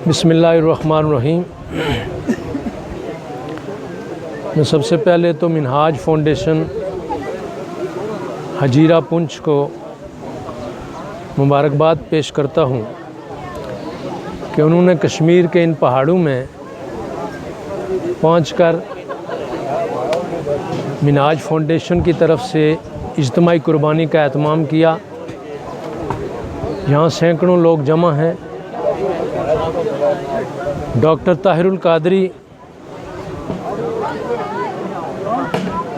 बिस्मिल्लाहिर्रहमानिर्रहीम। मैं सबसे पहले तो मिनहाज फाउंडेशन हजीरा पुंछ को मुबारकबाद पेश करता हूँ कि उन्होंने कश्मीर के इन पहाड़ों में पहुंचकर मिनहाज फाउंडेशन की तरफ से इज्तिमाई कुर्बानी का एहतमाम किया। यहाँ सैकड़ों लोग जमा हैं। डॉक्टर ताहिरुल कादरी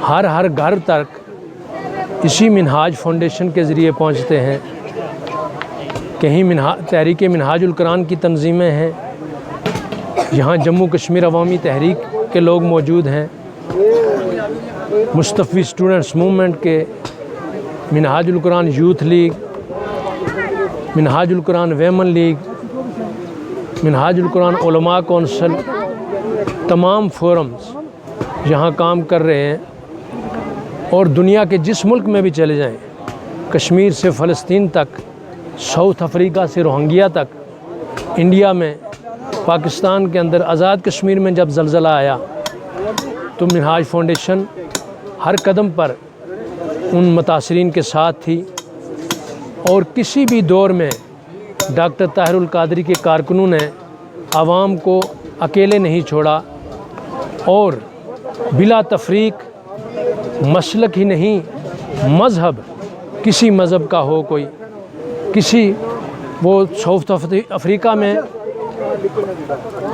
हर घर तक इसी मिनहाज फाउंडेशन के ज़रिए पहुँचते हैं। कहीं तहरीक मिनहाजुल कुरान की तंजीमें हैं, यहाँ जम्मू कश्मीर अवामी तहरीक के लोग मौजूद हैं, मुस्तफ़ी स्टूडेंट्स मूवमेंट के, Minhajul Quran youth league, Minhajul Quran women league, Minhajul Quran Ulama council, तमाम फोरम्स यहाँ काम कर रहे हैं। और दुनिया के जिस मुल्क में भी चले जाएं, कश्मीर से फ़लस्तीन तक, साउथ अफ्रीका से रोहिंग्या तक, इंडिया में, पाकिस्तान के अंदर आज़ाद कश्मीर में जब ज़लज़ला आया तो मिनहाज फाउंडेशन हर कदम पर उन मुतासरीन के साथ थी। और किसी भी दौर में डॉक्टर ताहिरुल कादरी के कारकुनों ने आवाम को अकेले नहीं छोड़ा और बिला तफरीक, मसलक ही नहीं, मज़हब, किसी मज़हब का हो कोई, किसी वो साउथ अफ्रीका में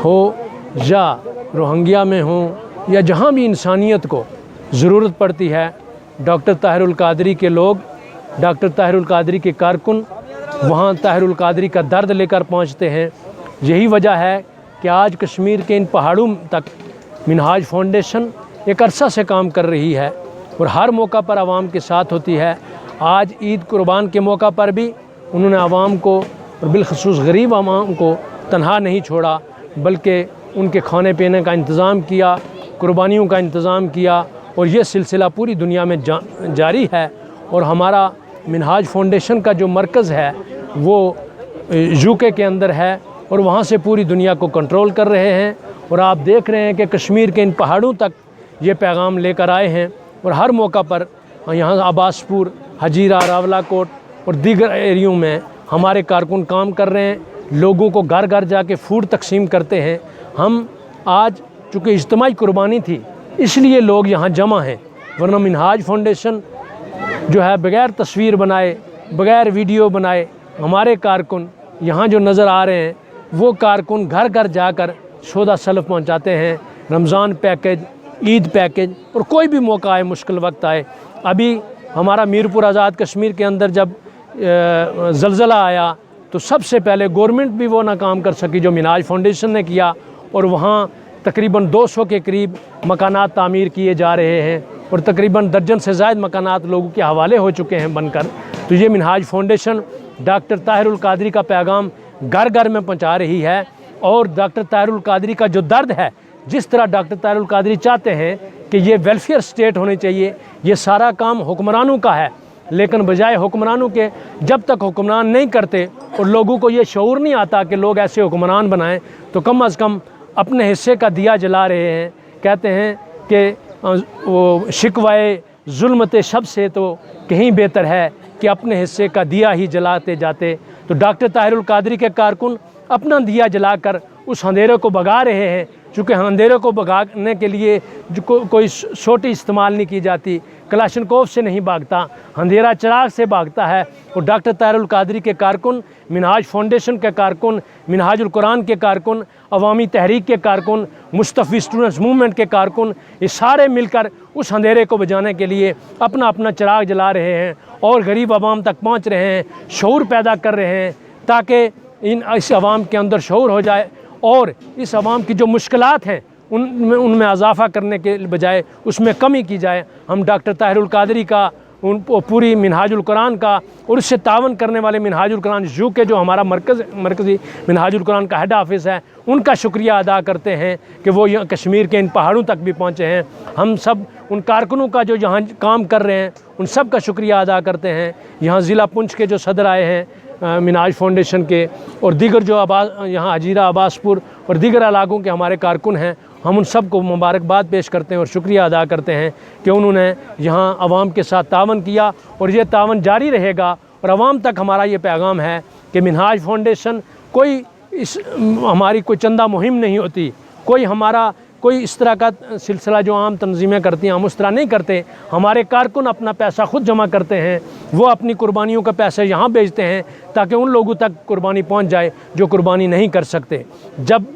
हो या रोहिंग्या में हो या जहाँ भी इंसानियत को ज़रूरत पड़ती है, डॉक्टर ताहिरुल कादरी के लोग, डॉक्टर ताहिरुल कादरी के कारकुन वहाँ ताहिरुल कादरी का दर्द लेकर पहुँचते हैं। यही वजह है कि आज कश्मीर के इन पहाड़ों तक मिनहाज फाउंडेशन एक अरसा से काम कर रही है और हर मौका पर आवाम के साथ होती है। आज ईद कुर्बान के मौका पर भी उन्होंने आवाम को और बिलखसूस गरीब आवाम को तन्हा नहीं छोड़ा, बल्कि उनके खाने पीने का इंतज़ाम किया, कुर्बानियों का इंतज़ाम किया और ये सिलसिला पूरी दुनिया में जारी है। और हमारा मिनहाज फाउंडेशन का जो मरकज़ है वो यूके के अंदर है और वहाँ से पूरी दुनिया को कंट्रोल कर रहे हैं। और आप देख रहे हैं कि कश्मीर के इन पहाड़ों तक ये पैगाम लेकर आए हैं और हर मौका पर यहाँ अब्बासपुर, हजीरा, रावलाकोट और दीगर एरियों में हमारे कारकुन काम कर रहे हैं। लोगों को घर घर जाके फूड तकसीम करते हैं। हम आज चूँकि इज्तिमाई कुर्बानी थी इसलिए लोग यहाँ जमा हैं, वरना मिनहाज फाउंडेशन जो है बग़ैर तस्वीर बनाए, बग़ैर वीडियो बनाए, हमारे कारकुन यहाँ जो नज़र आ रहे हैं वो कारकुन घर घर जाकर सौदा सल्फ़ पहुँचाते हैं, रमज़ान पैकेज, ईद पैकेज और कोई भी मौका आए, मुश्किल वक्त आए। अभी हमारा मीरपुर आज़ाद कश्मीर के अंदर जब ज़लज़ला आया तो सबसे पहले गवर्नमेंट भी वो ना काम कर सकी जो मिनहाज फाउंडेशन ने किया और वहाँ तकरीबन 200 के करीब मकानात तामीर किए जा रहे हैं और तकरीबन दर्जन से ज़ायद मकानात लोगों के हवाले हो चुके हैं बनकर। तो ये मिनहाज फाउंडेशन डॉक्टर ताहिरुल कादरी का पैगाम घर घर में पहुंचा रही है। और डॉक्टर ताहिरुल कादरी का जो दर्द है, जिस तरह डॉक्टर ताहिरुल कादरी चाहते हैं कि ये वेलफेयर स्टेट होनी चाहिए, ये सारा काम हुक्मरानों का है, लेकिन बजाय हुक्मरानों के जब तक हुक्मरान नहीं करते और लोगों को ये शऊर नहीं आता कि लोग ऐसे हुक्मरान बनाएं, तो कम अज़ कम अपने हिस्से का दिया जला रहे हैं। कहते हैं कि वो शिकवाए जुल्मते शब से तो कहीं बेहतर है कि अपने हिस्से का दिया ही जलाते जाते। तो डॉक्टर ताहिरुल कादरी के कारकुन अपना दिया जलाकर उस अंधेरे को भगा रहे हैं। चूँकि अंधेरे को भगाने के लिए कोई सोटी इस्तेमाल नहीं की जाती, कलाशनकोव से नहीं भागता, अंधेरा चिराग से भागता है। और डॉक्टर ताहिरुल कादरी के कारकुन, मिनहाज फाउंडेशन के कारकुन, मिनहाजुल कुरान के कारकुन, अवामी तहरीक के कारकुन, मुस्तफ़ी स्टूडेंट्स मूवमेंट के कारकुन, ये सारे मिलकर उस अंधेरे को बुझाने के लिए अपना अपना चिराग जला रहे हैं और गरीब आवाम तक पहुँच रहे हैं, शऊर पैदा कर रहे हैं ताकि इस आवाम के अंदर शऊर हो जाए और इस आवाम की जो मुश्किलात हैं उनमें इजाफ़ा करने के बजाय उसमें कमी की जाए। हम डॉक्टर ताहिरुल कादरी का, उन पूरी मिनहाजुल कुरान का और उससे तावन करने वाले मिनहाजुल कुरान यूके जो हमारा मरकज़ी मिनहाजुल कुरान का हेड ऑफिस है, उनका शुक्रिया अदा करते हैं कि वो यहाँ कश्मीर के इन पहाड़ों तक भी पहुँचे हैं। हम सब उन कारकुनों का जो यहाँ काम कर रहे हैं उन सब का शुक्रिया अदा करते हैं। यहाँ ज़िला पुंछ के जो सदर आए हैं, मिनहाज फाउंडेशन के और दीगर जो यहाँ हजीरा अब्बासपुर और दीगर इलाकों के हमारे कारकुन हैं, हम उन सब को मुबारकबाद पेश करते हैं और शुक्रिया अदा करते हैं कि उन्होंने यहाँ आवाम के साथ तावन किया और ये तावन जारी रहेगा। और आवाम तक हमारा ये पैगाम है कि मिनहाज फाउंडेशन हमारी कोई चंदा मुहिम नहीं होती, कोई इस तरह का सिलसिला जो आम तंजीमें करती हैं हम उस तरह नहीं करते। हमारे कारकुन अपना पैसा खुद जमा करते हैं, वो अपनी कुर्बानियों का पैसा यहाँ भेजते हैं ताकि उन लोगों तक कुर्बानी पहुँच जाए जो कुर्बानी नहीं कर सकते। जब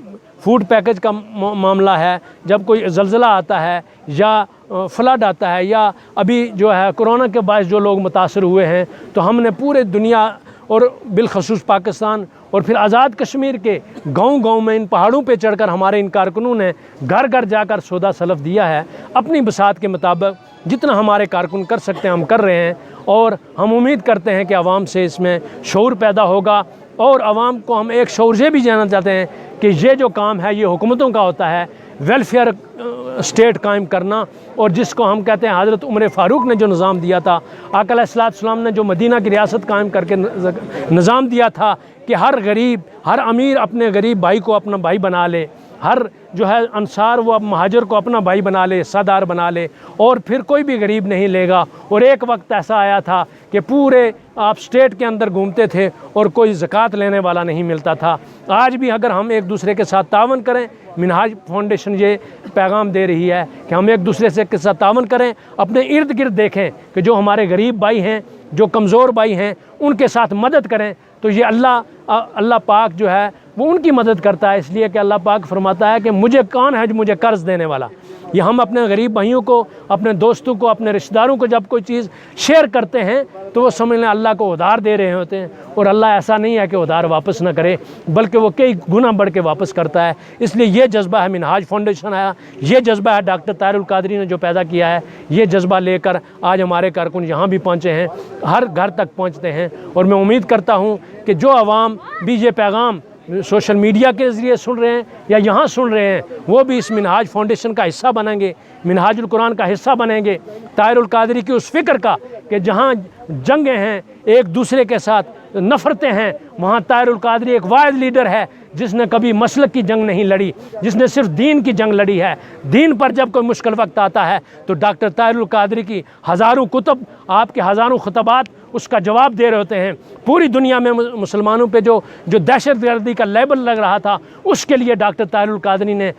फूड पैकेज का मामला है, जब कोई ज़लज़ला आता है या फ्लड आता है या अभी जो है कोरोना के बायस जो लोग मुतासर हुए हैं, तो हमने पूरे दुनिया और बिलखसूस पाकिस्तान और फिर आज़ाद कश्मीर के गांव-गांव में इन पहाड़ों पे चढ़कर हमारे इन कारकुनों ने घर घर जाकर सौदा सलफ दिया है। अपनी बसात के मुताबिक जितना हमारे कारकुन कर सकते हैं हम कर रहे हैं और हम उम्मीद करते हैं कि आवाम से इसमें शऊर पैदा होगा और आवाम को हम एक शऊर से भी जानना चाहते हैं कि ये जो काम है ये हुकूमतों का होता है, वेलफेयर स्टेट कायम करना, और जिसको हम कहते हैं हज़रत उमर फ़ारूक ने जो निज़ाम दिया था, आका अलैहिस्सलाम ने जो मदीना की रियासत कायम करके निज़ाम दिया था कि हर गरीब हर अमीर अपने गरीब भाई को अपना भाई बना ले, हर जो है अंसार वो अब महाजर को अपना भाई बना ले, हिस्सादार बना ले, और फिर कोई भी गरीब नहीं लेगा। और एक वक्त ऐसा आया था कि पूरे आप स्टेट के अंदर घूमते थे और कोई ज़कात लेने वाला नहीं मिलता था। आज भी अगर हम एक दूसरे के साथ तावन करें, मिनहाज फाउंडेशन ये पैगाम दे रही है कि हम एक दूसरे के साथ तावन करें, अपने इर्द गिर्द देखें कि जो हमारे गरीब भाई हैं, जो कमज़ोर भाई हैं, उनके साथ मदद करें, तो ये अल्लाह पाक जो है वो उनकी मदद करता है। इसलिए कि अल्लाह पाक फरमाता है कि मुझे कौन है जो मुझे कर्ज़ देने वाला। ये हम अपने गरीब भाइयों को, अपने दोस्तों को, अपने रिश्तेदारों को जब कोई चीज़ शेयर करते हैं तो वो समझ लें अल्लाह को उधार दे रहे होते हैं, और अल्लाह ऐसा नहीं है कि उधार वापस ना करे, बल्कि वो कई गुना बढ़ के वापस करता है। इसलिए ये जज्बा है मिनहाज फाउंडेशन आया, ये जज्बा है डॉक्टर ताहिरुल कादरी ने जो पैदा किया है, ये जज्बा लेकर आज हमारे कारकुन यहाँ भी पहुँचे हैं, हर घर तक पहुँचते हैं। और मैं उम्मीद करता हूँ कि जो आवाम भी ये पैगाम सोशल मीडिया के ज़रिए सुन रहे हैं या यहाँ सुन रहे हैं, वो भी इस मिनहाज फाउंडेशन का हिस्सा बनेंगे, मिनहाजुल कुरान का हिस्सा बनेंगे, ताहिरुल कादरी की उस फ़िक्र का कि जहाँ जंगें हैं, एक दूसरे के साथ नफ़रतें हैं, वहाँ ताहिरुल कादरी एक वाहिद लीडर है जिसने कभी मसलक की जंग नहीं लड़ी, जिसने सिर्फ दीन की जंग लड़ी है। दीन पर जब कोई मुश्किल वक्त आता है तो डॉक्टर ताहिरुल कादरी की हज़ारों कुतुब, आपके हज़ारों खुतबात उसका जवाब दे रहे होते हैं। पूरी दुनिया में मुसलमानों पे जो दहशतगर्दी का लेबल लग रहा था, उसके लिए डॉक्टर ताहिरुल कादरी ने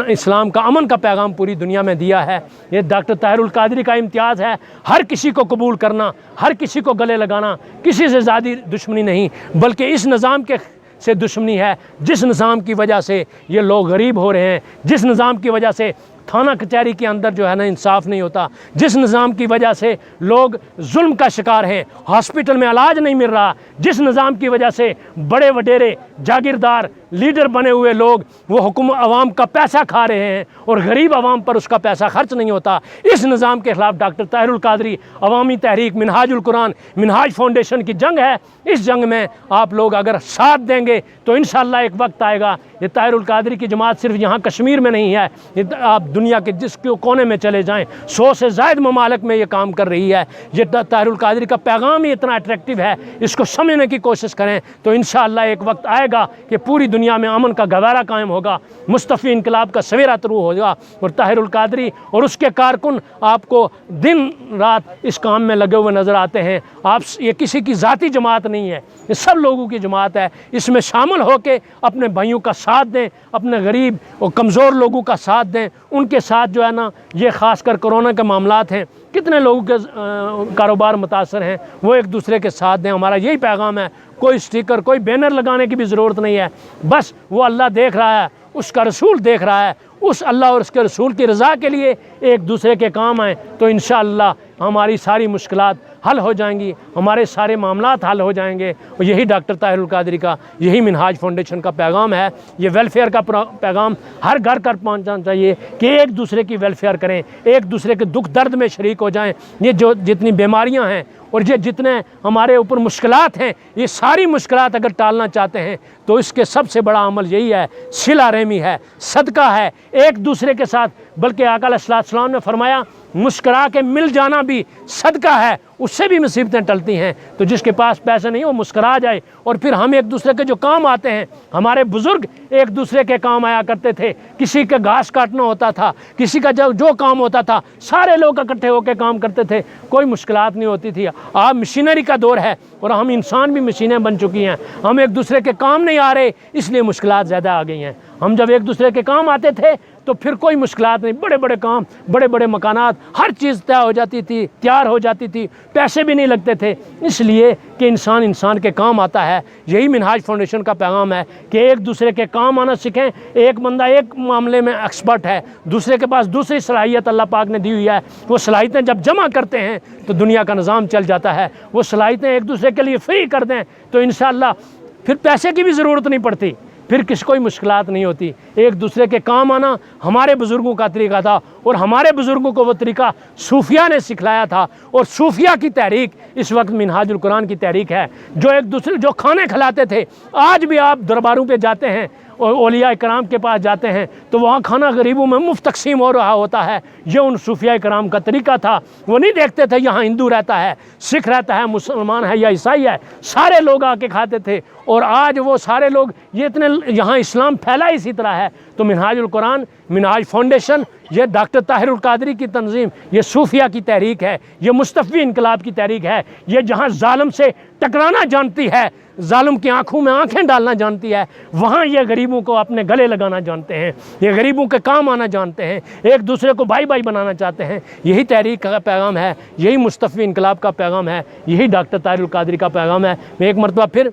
इस्लाम का अमन का पैगाम पूरी दुनिया में दिया है। ये डॉक्टर ताहिरुल कादरी का इम्तियाज़ है, हर किसी को कबूल करना, हर किसी को गले लगाना, किसी से ज़्यादा दुश्मनी नहीं, बल्कि इस निज़ाम के से दुश्मनी है जिस निज़ाम की वजह से ये लोग गरीब हो रहे हैं, जिस निज़ाम की वजह से थाना कचहरी के अंदर जो है ना इंसाफ नहीं होता, जिस निज़ाम की वजह से लोग जुल्म का शिकार हैं, हॉस्पिटल में इलाज नहीं मिल रहा, जिस निज़ाम की वजह से बड़े वडेरे जागीरदार लीडर बने हुए लोग वो हुकूमत आवाम का पैसा खा रहे हैं और गरीब आवाम पर उसका पैसा खर्च नहीं होता, इस निज़ाम के ख़िलाफ़ डॉक्टर ताहिरुल कादरी अवामी तहरीक मिनहाजुल कुरान मिनहाज फाउंडेशन की जंग है। इस जंग में आप लोग अगर साथ देंगे तो इंशाअल्लाह एक वक्त आएगा, ये ताहिरुल कादरी की जमात सिर्फ यहाँ कश्मीर में नहीं है, आप दुनिया के जिस कोने में चले जाएं 100 से ज़ायद ममालिक में ये काम कर रही है। ये ताहिरुल कादरी का पैगाम ही इतना अट्रैक्टिव है, इसको समझने की कोशिश करें तो इंशाअल्लाह एक वक्त आएगा कि पूरी दुनिया में अमन का गवारा कायम होगा, मुस्तफ़ी इनकलाब का सवेरा शुरू होगा और ताहिरुल कादरी और उसके कारकुन आपको दिन रात इस काम में लगे हुए नज़र आते हैं। आप ये किसी की ज़ाती जमात नहीं है, ये सब लोगों की जमात है। इसमें शामिल होकर अपने भाइयों का साथ दें, अपने गरीब और कमज़ोर लोगों का साथ दें, उनके साथ जो है ना ये ख़ासकर कोरोना के मामलात हैं, कितने लोगों के कारोबार मुतासर हैं, वो एक दूसरे के साथ दें। हमारा यही पैगाम है, कोई स्टिकर कोई बैनर लगाने की भी ज़रूरत नहीं है, बस वो अल्लाह देख रहा है, उसका रसूल देख रहा है, उस अल्लाह और उसके रसूल की रज़ा के लिए एक दूसरे के काम आएँ तो इंशाअल्लाह हमारी सारी मुश्किलात हल हो जाएंगी, हमारे सारे मामलात हल हो जाएंगे। और यही डॉक्टर ताहिरुल कादरी का, यही मिनहाज फाउंडेशन का पैगाम है। ये वेलफेयर का पैगाम हर घर घर पहुंचना चाहिए कि एक दूसरे की वेलफेयर करें, एक दूसरे के दुख दर्द में शरीक हो जाएं। ये जो जितनी बीमारियां हैं और ये जितने हमारे ऊपर मुश्किलात हैं, ये सारी मुश्किलात अगर टालना चाहते हैं तो इसके सबसे बड़ा अमल यही है, सिला रहमी है, सदका है एक दूसरे के साथ। बल्कि आका अलैहिस्सलाम ने फरमाया मुस्कुरा के मिल जाना भी सदका है उससे भी मुसीबतें टलती हैं। तो जिसके पास पैसे नहीं वो मुस्करा जाए, और फिर हम एक दूसरे के जो काम आते हैं, हमारे बुज़ुर्ग एक दूसरे के काम आया करते थे। किसी का घास काटना होता था, किसी का जो काम होता था, सारे लोग इकट्ठे होकर काम करते थे, कोई मुश्किलात नहीं होती थी। आज मशीनरी का दौर है और हम इंसान भी मशीनें बन चुकी हैं। हम एक दूसरे के काम नहीं आ रहे, इसलिए मुश्किलात ज़्यादा आ गई हैं। हम जब एक दूसरे के काम आते थे तो फिर कोई मुश्किलात नहीं, बड़े बड़े काम, बड़े बड़े मकानात, हर चीज़ तय हो जाती थी, तैयार हो जाती थी, पैसे भी नहीं लगते थे, इसलिए कि इंसान इंसान के काम आता है। यही मिनहाज फाउंडेशन का पैगाम है कि एक दूसरे के काम आना सीखें। एक बंदा एक मामले में एक्सपर्ट है, दूसरे के पास दूसरी सलाहियत अल्लाह पाक ने दी हुई है, वो सलाहियतें जब जमा करते हैं तो दुनिया का निज़ाम चल जाता है। वो सलाहियतें एक दूसरे के लिए फ्री कर दें तो इंशाअल्लाह फिर पैसे की भी ज़रूरत नहीं पड़ती, फिर किसी कोई मुश्किलात नहीं होती। एक दूसरे के काम आना हमारे बुज़ुर्गों का तरीका था, और हमारे बुज़ुर्गों को वो तरीका सूफिया ने सिखलाया था। और सूफिया की तहरीक इस वक्त मिनहाजुल कुरान की तहरीक है, जो एक दूसरे जो खाने खिलाते थे। आज भी आप दरबारों पे जाते हैं और औलिया कराम के पास जाते हैं तो वहाँ खाना गरीबों में मुफ्त तकसीम हो रहा होता है। ये उन सूफिया कराम का तरीका था। वो नहीं देखते थे यहाँ हिंदू रहता है, सिख रहता है, मुसलमान है या ईसाई है, सारे लोग आके खाते थे। और आज वो सारे लोग ये इतने यहाँ इस्लाम फैला इसी तरह है। तो मिनहाजुल कुरान, मिनहाज फाउंडेशन, ये डॉक्टर ताहिरुल कादरी की तंजीम, ये सूफिया की तहरीक है, ये मुस्तफ़ी इनकलाब की तहरीक है। ये जहाँ जालिम से टकराना जानती है, जालिम की आंखों में आंखें डालना जानती है, वहाँ ये गरीबों को अपने गले लगाना जानते हैं, ये गरीबों के काम आना जानते हैं, एक दूसरे को भाई भाई बनाना चाहते हैं। यही तहरीक का पैगाम है, यही मुस्तफ़ी इनकलाब का पैगाम है, यही डॉक्टर ताहिरुल कादरी का पैगाम है। मैं एक मरतबा फिर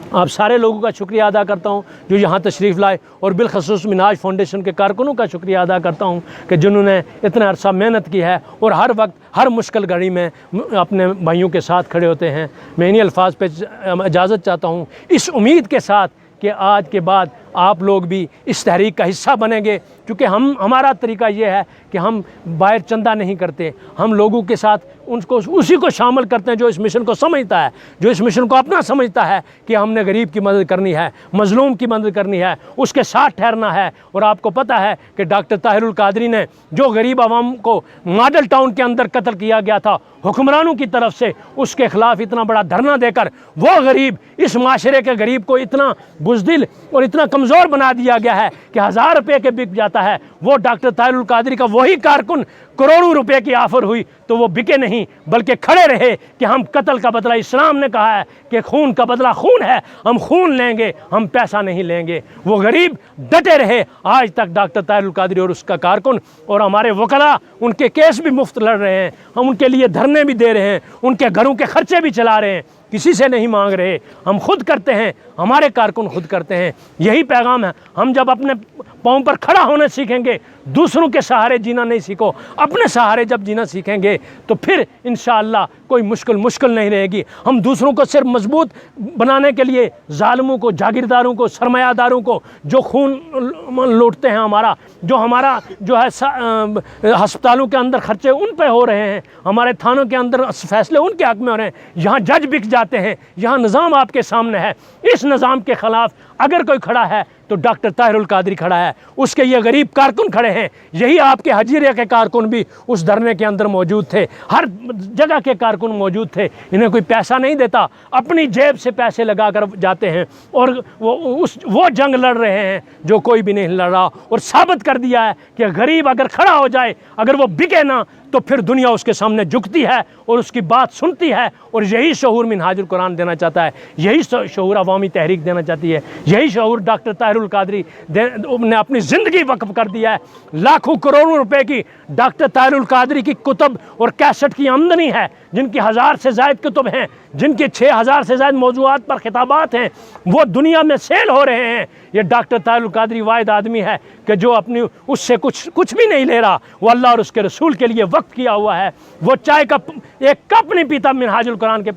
आप सारे लोगों का शुक्रिया अदा करता हूँ जो यहाँ तशरीफ़ लाए, और बिलखसूस मिनहाज फाउंडेशन के कारकुनों का शुक्रिया अदा करता हूँ कि जिन्होंने इतना अरसा मेहनत की है और हर वक्त हर मुश्किल घड़ी में अपने भाइयों के साथ खड़े होते हैं। मैं इन्हीं अल्फाज पे इजाज़त चाहता हूँ, इस उम्मीद के साथ कि आज के बाद आप लोग भी इस तहरीक का हिस्सा बनेंगे, क्योंकि हमारा तरीका ये है कि हम बाहर चंदा नहीं करते, हम लोगों के साथ उनको उसी को शामिल करते हैं जो इस मिशन को समझता है, जो इस मिशन को अपना समझता है कि हमने गरीब की मदद करनी है, मजलूम की मदद करनी है, उसके साथ ठहरना है। और आपको पता है कि डॉक्टर ताहिरुल कादरी ने जो गरीब आवाम को मॉडल टाउन के अंदर कत्ल किया गया था हुक्मरानों की तरफ से, उसके ख़िलाफ़ इतना बड़ा धरना देकर वो गरीब, इस माशरे के गरीब को इतना बुज़दिल और इतना कमज़ोर बना दिया गया है कि 1000 रुपये के बिक जाता है। वो डॉक्टर ताहिरुल कादरी का वही कारकुन करोड़ों रुपए की ऑफ़र हुई तो वो बिके नहीं, बल्कि खड़े रहे कि हम कत्ल का बदला, इस्लाम ने कहा है कि खून का बदला खून है, हम खून लेंगे, हम पैसा नहीं लेंगे। वो गरीब डटे रहे। आज तक डॉक्टर ताहिरुल कादरी और उसका कारकुन और हमारे वकला उनके केस भी मुफ्त लड़ रहे हैं, हम उनके लिए धरने भी दे रहे हैं, उनके घरों के खर्चे भी चला रहे हैं, किसी से नहीं मांग रहे, हम खुद करते हैं, हमारे कारकुन खुद करते हैं। यही पैगाम है। हम जब अपने पाँव पर खड़ा होना सीखेंगे, दूसरों के सहारे जीना नहीं सीखो, अपने सहारे जब जीना सीखेंगे तो फिर इंशाअल्लाह कोई मुश्किल नहीं रहेगी। हम दूसरों को सिर्फ मजबूत बनाने के लिए जालिमों को, जागीरदारों को, सरमायादारों को जो खून लूटते हैं हमारा जो है अस्पतालों के अंदर खर्चे उन पे हो रहे हैं, हमारे थानों के अंदर फैसले उनके हक में हो रहे हैं, यहाँ जज बिक जाते हैं, यहाँ निज़ाम आपके सामने है। इस निज़ाम के ख़िलाफ़ अगर कोई खड़ा है तो डॉक्टर ताहिरुल कादरी खड़ा है, उसके ये गरीब कारकुन खड़े हैं। यही आपके हजीरे के कारकुन भी उस धरने के अंदर मौजूद थे, हर जगह के कारकुन मौजूद थे। इन्हें कोई पैसा नहीं देता, अपनी जेब से पैसे लगा कर जाते हैं और वो जंग लड़ रहे हैं जो कोई भी नहीं लड़ रहा। और साबित कर दिया है कि गरीब अगर खड़ा हो जाए, अगर वो बिके ना, तो फिर दुनिया उसके सामने झुकती है और उसकी बात सुनती है। और यही शऊर मिनहाजुल कुरान देना चाहता है, यही शऊर अवामी तहरीक देना चाहती है, यही शऊर डॉक्टर ताहिरुल कादरी ने अपनी ज़िंदगी वक्फ कर दिया है। लाखों करोड़ों रुपए की डॉक्टर ताहिरुल कादरी की कुतुब और कैसेट की आमदनी है, जिनकी 1000 से ज़ायद कुतुब हैं, जिनके 6000 से ज़ायद मौज़ूआत पर खिताबात हैं, वो दुनिया में सेल हो रहे हैं। ये डॉक्टर ताहिरुल कादरी वाहिद आदमी है कि जो अपनी उससे कुछ भी नहीं ले रहा, वो अल्लाह और उसके रसूल के लिए वक्त किया हुआ है। वो चाय का एक कप नहीं पीता मिनहाजुल कुरान के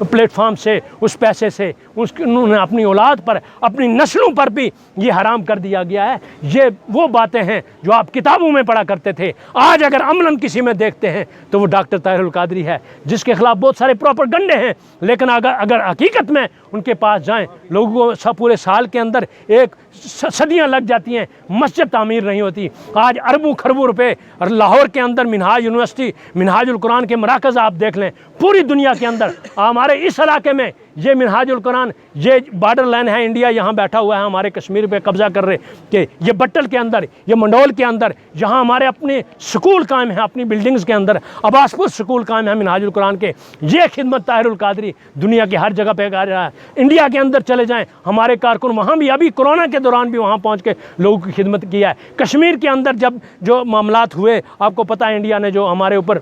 प्लेटफॉर्म से, उस पैसे से उन्होंने अपनी औलाद पर, अपनी नस्लों पर भी ये हराम कर दिया गया है। ये वो बातें हैं जो आप किताबों में पढ़ा करते थे, आज अगर अमलन किसी में देखते हैं तो वो डॉक्टर ताहिरुल कादरी है, जिसके खिलाफ बहुत सारे प्रोपेगेंडे हैं। लेकिन अगर हकीकत में उनके पास जाएं, लोगों को पूरे साल के अंदर एक सदियां लग जाती हैं, मस्जिद तामीर नहीं होती। आज अरबों खरबों रुपए और लाहौर के अंदर मिनहाज मिनहाज यूनिवर्सिटी, मिनहाजुल कुरान के मराकज़ आप देख लें पूरी दुनिया के अंदर। हमारे इस इलाके में ये मिनहाजुल कुरान, ये बॉर्डर लाइन है, इंडिया यहाँ बैठा हुआ है हमारे कश्मीर पे कब्ज़ा कर रहे कि ये बट्टल के अंदर, ये मंडोल के अंदर, जहाँ हमारे अपने स्कूल कायम हैं, अपनी बिल्डिंग्स के अंदर अब्बासपुर स्कूल कायम है मिनहाजुल कुरान के। ये खिदमत ताहिरुल कादरी दुनिया की हर जगह पे कर रहा है। इंडिया के अंदर चले जाएँ, हमारे कारकुन वहाँ भी अभी कोरोना के दौरान भी वहाँ पहुँच के लोगों की खिदमत किया है। कश्मीर के अंदर जब जो मामलात हुए, आपको पता है इंडिया ने जो हमारे ऊपर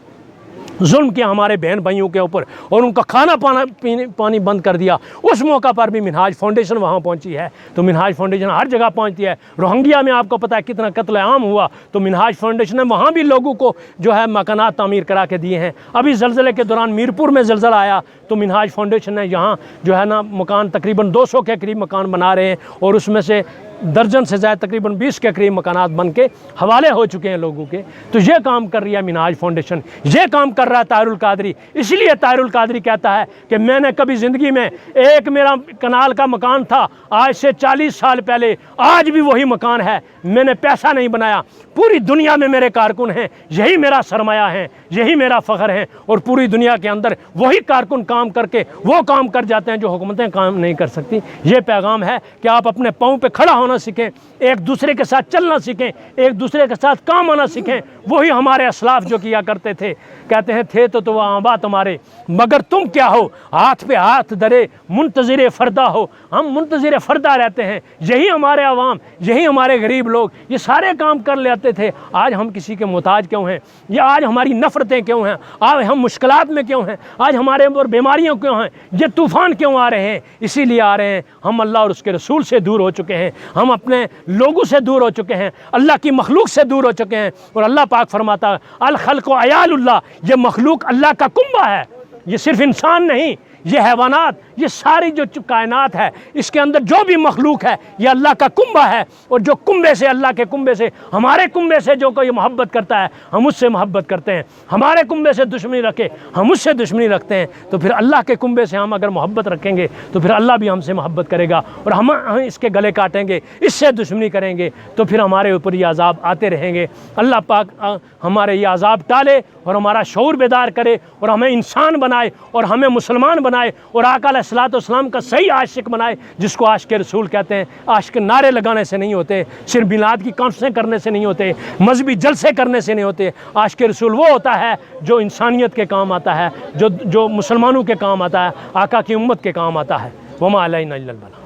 जुल्म किया हमारे बहन भाइयों के ऊपर और उनका खाना पानी बंद कर दिया, उस मौका पर भी मिनहाज फाउंडेशन वहाँ पहुँची है। तो मिनहाज फाउंडेशन हर जगह पहुँचती है। रोहिंग्या में आपको पता है कितना कत्ल आम हुआ, तो मिनहाज फाउंडेशन ने वहाँ भी लोगों को जो है मकानात तामीर करा के दिए हैं। अभी ज़लज़ले के दौरान मीरपुर में ज़लज़ला आया तो मिनहाज फाउंडेशन ने यहाँ जो है ना मकान तकरीबन 200 के करीब मकान बना रहे हैं और उसमें से दर्जन से ज़्यादा तकरीबन 20 के करीब मकानात बन के हवाले हो चुके हैं लोगों के। तो ये काम कर रही है मिनहाज फाउंडेशन, ये काम कर रहा है ताहिरुल कादरी। इसलिए ताहिरुल कादरी कहता है कि मैंने कभी ज़िंदगी में एक मेरा कनाल का मकान था आज से 40 साल पहले, आज भी वही मकान है, मैंने पैसा नहीं बनाया। पूरी दुनिया में मेरे कारकुन हैं, यही मेरा सरमाया है, यही मेरा फ़ख्र है और पूरी दुनिया के अंदर वही कारकुन काम करके वो काम कर जाते हैं जो हुकूमतें काम नहीं कर सकती। ये पैगाम है कि आप अपने पाँव पे खड़ा होना सीखें, एक दूसरे के साथ चलना सीखें, एक दूसरे के साथ काम आना सीखें। वही हमारे असलाफ जो किया करते थे, कहते हैं थे तो वह आबा तुम्हारे मगर तुम क्या हो, हाथ पे हाथ धरे मुंतज़िर फ़रदा हो। हम मुंतज़िर फ़रदा रहते हैं, यही हमारे अवाम, यही हमारे गरीब लोग ये सारे काम कर लेते थे। आज हम किसी के मोहताज क्यों हैं? ये आज हमारी नफ़रतें क्यों हैं? आज हम मुश्किलात में क्यों हैं? आज हमारे ऊपर बीमारियाँ क्यों हैं? ये तूफ़ान क्यों आ रहे हैं? इसीलिए आ रहे हैं हम अल्लाह और उसके रसूल से दूर हो चुके हैं, हम अपने लोगों से दूर हो चुके हैं, अल्लाह की मखलूक से दूर हो चुके हैं। और अल्लाह पाक फरमाता है अल खल्क़ु अयालुल्लाह, ये मखलूक अल्लाह का कुंबा है। ये सिर्फ इंसान नहीं, ये हैवानात, ये सारी जो कायनात है इसके अंदर जो भी मखलूक है ये अल्लाह का कुंबा है। और जो कुंबे से, अल्लाह के कुंबे से, हमारे कुंबे से जो कोई मोहब्बत करता है हम उससे मोहब्बत करते हैं, हमारे कुंबे से दुश्मनी रखे हम उससे दुश्मनी रखते हैं। तो फिर अल्लाह के कुंबे से हम अगर मोहब्बत रखेंगे तो फिर अल्लाह भी हमसे मोहब्बत करेगा और हम इसके गले काटेंगे, इससे दुश्मनी करेंगे तो फिर हमारे ऊपर ये अज़ाब आते रहेंगे। अल्लाह पाक हमारे ये अज़ाब टाले और हमारा शऊर बेदार करे और हमें इंसान बनाए और हमें मुसलमान बनाए और आका अलैहिस्सलाम का सही आशिक बनाए, जिसको आशिक रसूल कहते हैं। आशिक नारे लगाने से नहीं होते, सिर्फ मिलाद की कॉन्फ्रेंस करने से नहीं होते, मजहबी जलसे करने से नहीं होते। आशिक रसूल वो होता है जो इंसानियत के काम आता है, जो मुसलमानों के काम आता है, आका की उम्मत के काम आता है। वमा अलैना इल्लल बलाग।